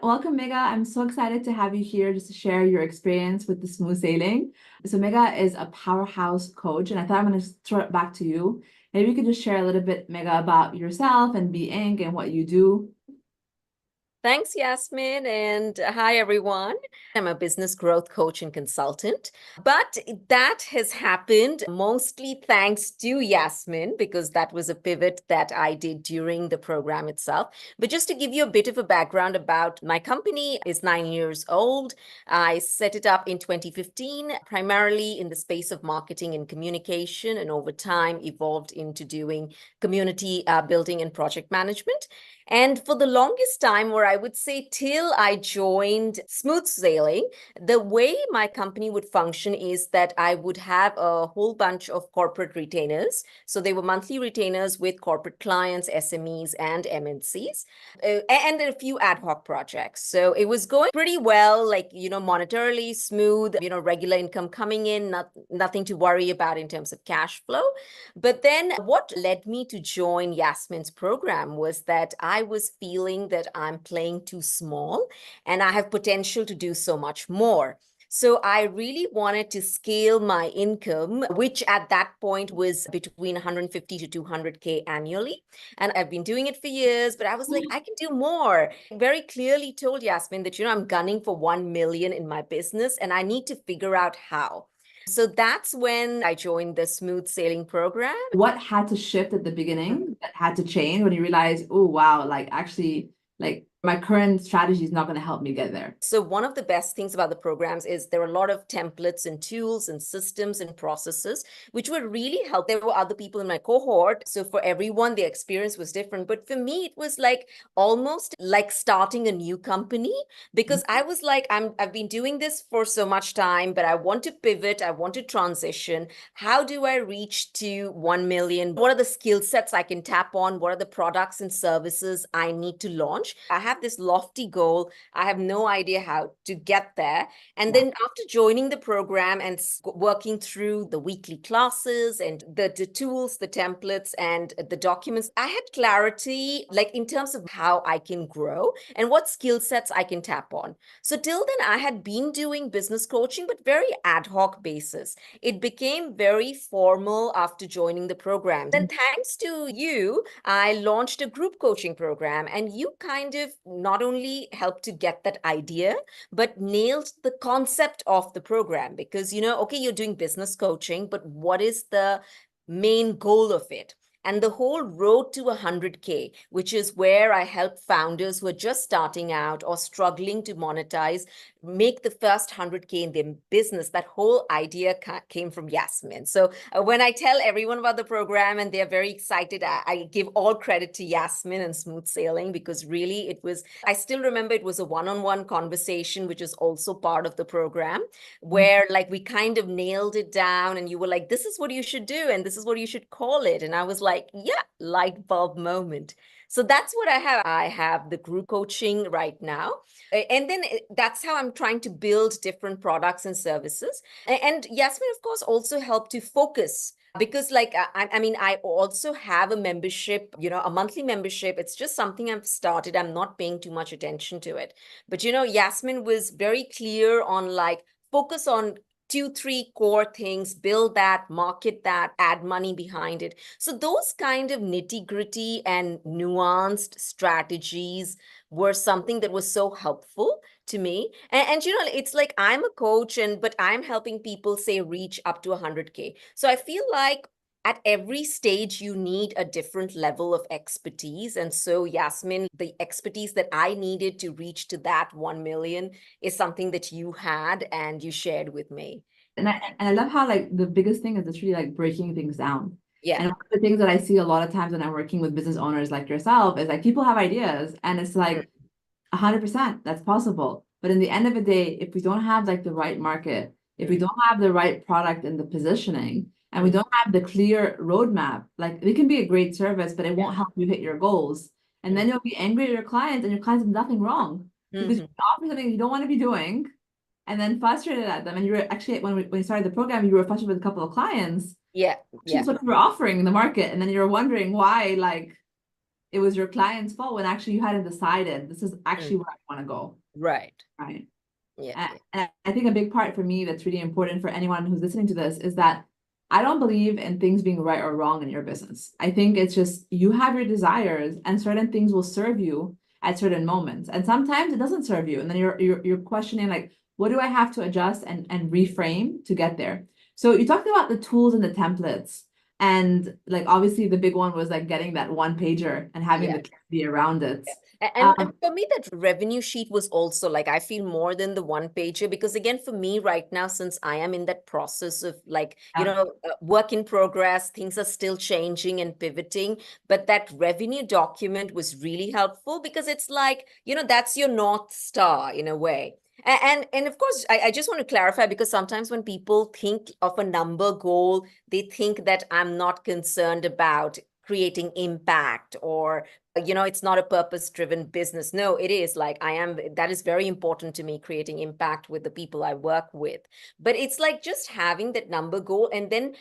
Welcome, Megha. I'm so excited to have you here just to share your experience with the smooth sailing. So, Megha is a powerhouse coach, and I thought I'm going to throw it back to you. Maybe you could just share a little bit, Megha, about yourself and Be Inc. and what you do. Thanks, Yasmin, and hi, everyone. I'm a business growth coach and consultant, but that has happened mostly thanks to Yasmin because that was a pivot that I did during the program itself. But just to give you a bit of a background about my company is 9 years old. I set it up in 2015, primarily in the space of marketing and communication, and over time evolved into doing community building and project management. And for the longest time, or I would say till I joined Smooth Sailing, the way my company would function is that I would have a whole bunch of corporate retainers. So they were monthly retainers with corporate clients, SMEs, and MNCs, and a few ad hoc projects. So it was going pretty well, like, monetarily smooth, regular income coming in, nothing to worry about in terms of cash flow. But then what led me to join Yasmin's program was that I was feeling that I'm playing too small and I have potential to do so much more. So I really wanted to scale my income, which at that point was between 150 to 200K annually. And I've been doing it for years, but I was like, I can do more. Very clearly told Yasmin that, I'm gunning for 1 million in my business and I need to figure out how. So that's when I joined the Smooth Sailing program. What had to shift at the beginning that had to change when you realized, oh, wow, like actually, like my current strategy is not going to help me get there? So one of the best things about the programs is there are a lot of templates and tools and systems and processes, which would really help. There were other people in my cohort. So for everyone, the experience was different. But for me, it was like almost like starting a new company because I was like, I've been doing this for so much time, but I want to pivot. I want to transition. How do I reach to 1 million? What are the skill sets I can tap on? What are the products and services I need to launch? I have this lofty goal. I have no idea how to get there. And Yeah. then after joining the program and working through the weekly classes and the tools, the templates, and the documents, I had clarity, like in terms of how I can grow and what skill sets I can tap on. So till then, I had been doing business coaching, but very ad hoc basis. It became very formal after joining the program. Then thanks to you, I launched a group coaching program, and you kind of not only helped to get that idea, but nailed the concept of the program because, okay, you're doing business coaching, but what is the main goal of it? And the whole road to 100K, which is where I help founders who are just starting out or struggling to monetize, make the first 100K in their business. That whole idea came from Yasmin. So when I tell everyone about the program and they're very excited, I give all credit to Yasmin and Smooth Sailing because really I still remember it was a one-on-one conversation, which is also part of the program, where like we kind of nailed it down and you were like, this is what you should do and this is what you should call it. And I was like, yeah, light bulb moment. So that's what I have. I have the group coaching right now. And then that's how I'm trying to build different products and services. And Yasmin, of course, also helped to focus because like I mean I also have a membership, a monthly membership. It's just something I've started. I'm not paying too much attention to it, but Yasmin was very clear on like focus on two, three core things, build that, market that, add money behind it. So those kind of nitty gritty and nuanced strategies were something that was so helpful to me. And it's like I'm a coach but I'm helping people say reach up to 100K. So I feel like at every stage you need a different level of expertise. And so Yasmin, the expertise that I needed to reach to that 1 million is something that you had and you shared with me. And I love how like the biggest thing is it's really like breaking things down. Yeah. And one of the things that I see a lot of times when I'm working with business owners like yourself is like people have ideas and it's like 100% that's possible. But in the end of the day, if we don't have like the right market, if we don't have the right product and the positioning, and we don't have the clear roadmap, like it can be a great service, but it won't help you hit your goals. And then you'll be angry at your clients and your clients have nothing wrong because you offer something you don't want to be doing and then frustrated at them. And you were actually, when you started the program, you were frustrated with a couple of clients. Yeah. Which is what you were offering in the market. And then you were wondering why, like, it was your client's fault when actually you hadn't decided this is actually where I want to go. Right. Right. Yeah. And I think a big part for me that's really important for anyone who's listening to this is that I don't believe in things being right or wrong in your business. I think it's just you have your desires and certain things will serve you at certain moments. And sometimes it doesn't serve you. And then you're questioning like, what do I have to adjust and reframe to get there? So you talked about the tools and the templates. And like obviously the big one was like getting that one pager and having Yeah. the be around it. And for me, that revenue sheet was also like, I feel more than the one pager, because again, for me right now, since I am in that process of like, work in progress, things are still changing and pivoting. But that revenue document was really helpful because it's like, that's your North Star in a way. And of course, I just want to clarify, because sometimes when people think of a number goal, they think that I'm not concerned about creating impact, or it's not a purpose driven business. No, it is like that is very important to me, creating impact with the people I work with. But it's like just having that number goal and then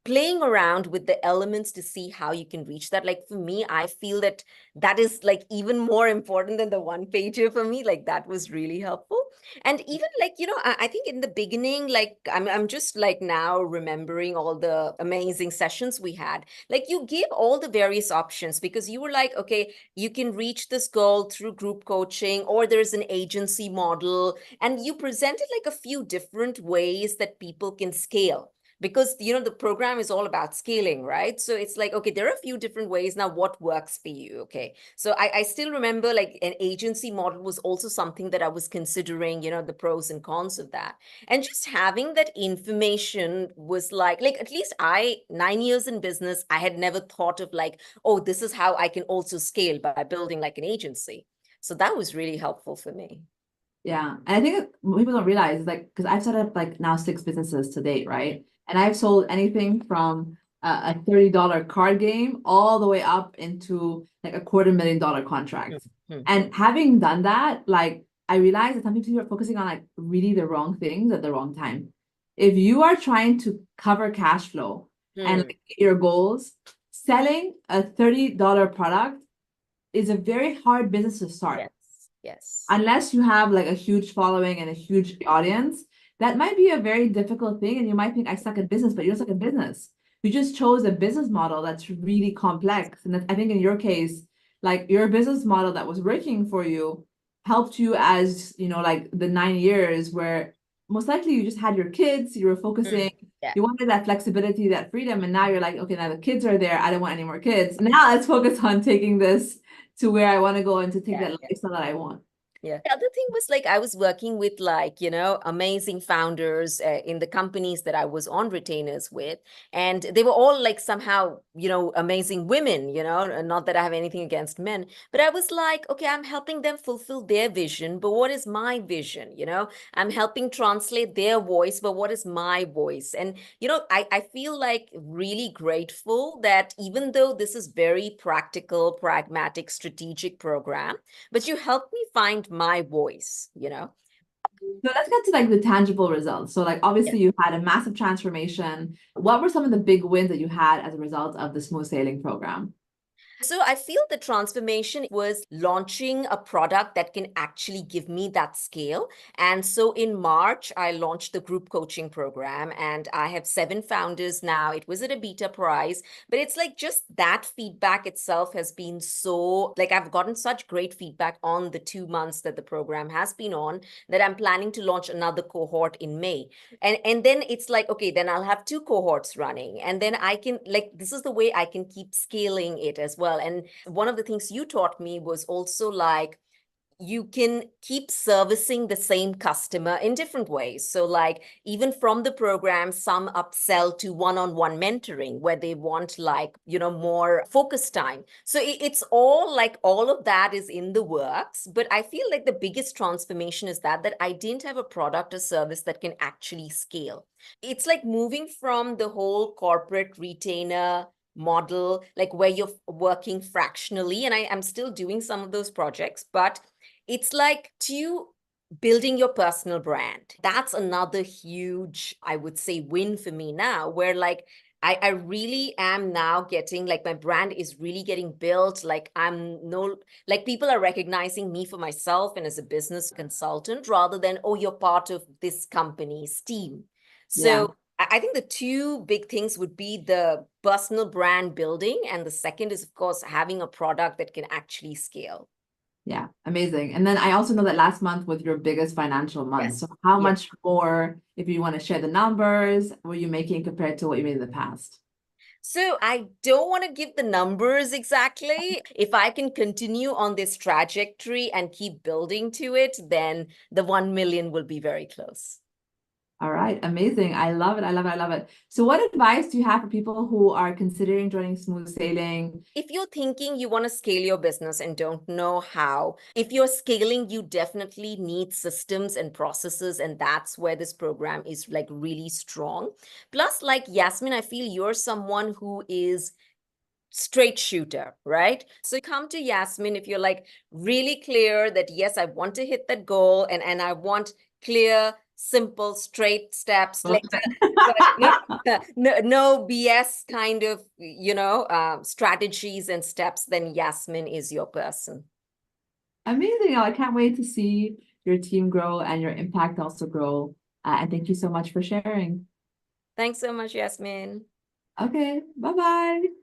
playing around with the elements to see how you can reach that. Like for me, I feel that that is like even more important than the one pager for me. Like that was really helpful. And even like, I think in the beginning, like I'm just like now remembering all the amazing sessions we had. Like you gave all the various options because you were like, okay, you can reach this goal through group coaching, or there's an agency model. And you presented like a few different ways that people can scale, because the program is all about scaling, right? So it's like, okay, there are a few different ways. Now what works for you? Okay, so I still remember like an agency model was also something that I was considering, the pros and cons of that. And just having that information was like at least 9 years in business, I had never thought of like, oh, this is how I can also scale by building like an agency. So that was really helpful for me. Yeah. And I think what people don't realize is like, because I've set up like now 6 businesses to date, right? And I've sold anything from a $30 card game all the way up into like a $250,000 contract. Mm-hmm. And having done that, like I realized that some people are focusing on like really the wrong things at the wrong time. If you are trying to cover cash flow and like, your goals, selling a $30 product is a very hard business to start. Yes. Yes. Unless you have like a huge following and a huge audience, that might be a very difficult thing. And you might think I suck at business, but you don't suck at business. You just chose a business model that's really complex. And I think in your case, like your business model that was working for you helped you as, like the 9 years where most likely you just had your kids, you were focusing, Yeah. you wanted that flexibility, that freedom. And now you're like, okay, now the kids are there. I don't want any more kids. Now let's focus on taking this to where I want to go and to take that lifestyle that I want. Yeah. The other thing was like I was working with like, amazing founders in the companies that I was on retainers with. And they were all like somehow, amazing women, not that I have anything against men, but I was like, okay, I'm helping them fulfill their vision. But what is my vision? I'm helping translate their voice, but what is my voice? And, I feel like really grateful that even though this is very practical, pragmatic, strategic program, but you helped me find my voice. So let's get to like the tangible results. So like obviously you had a massive transformation. What were some of the big wins that you had as a result of the smooth sailing program? So I feel the transformation was launching a product that can actually give me that scale. And so in March, I launched the group coaching program, and I have 7 founders now. It was at a beta price, but it's like just that feedback itself has been so like I've gotten such great feedback on the 2 months that the program has been on, that I'm planning to launch another cohort in May. And then it's like, okay, then I'll have 2 cohorts running, and then I can like this is the way I can keep scaling it as well. And one of the things you taught me was also like you can keep servicing the same customer in different ways. So like even from the program, some upsell to one-on-one mentoring where they want like, more focus time. So it's all like all of that is in the works. But I feel like the biggest transformation is that I didn't have a product or service that can actually scale. It's like moving from the whole corporate retainer model, like where you're working fractionally. And I'm still doing some of those projects, but it's like to building your personal brand. That's another huge, I would say, win for me now, where like I really am now getting like my brand is really getting built. Like like people are recognizing me for myself and as a business consultant rather than, oh, you're part of this company's team. Yeah. So I think the two big things would be the personal brand building. And the second is, of course, having a product that can actually scale. Yeah, amazing. And then I also know that last month was your biggest financial month. Yes. So how Yes. much more, if you want to share the numbers, were you making compared to what you made in the past? So I don't want to give the numbers exactly. If I can continue on this trajectory and keep building to it, then the 1 million will be very close. All right, amazing. I love it. I love it. I love it. So what advice do you have for people who are considering joining Smooth Sailing? If you're thinking you want to scale your business and don't know how, if you're scaling, you definitely need systems and processes. And that's where this program is like really strong. Plus, like Yasmin, I feel you're someone who is straight shooter, right? So come to Yasmin if you're like really clear that, yes, I want to hit that goal and I want clear, simple, straight steps, like no BS kind of, strategies and steps, then Yasmin is your person. Amazing. I can't wait to see your team grow and your impact also grow. And thank you so much for sharing. Thanks so much, Yasmin. Okay, bye-bye.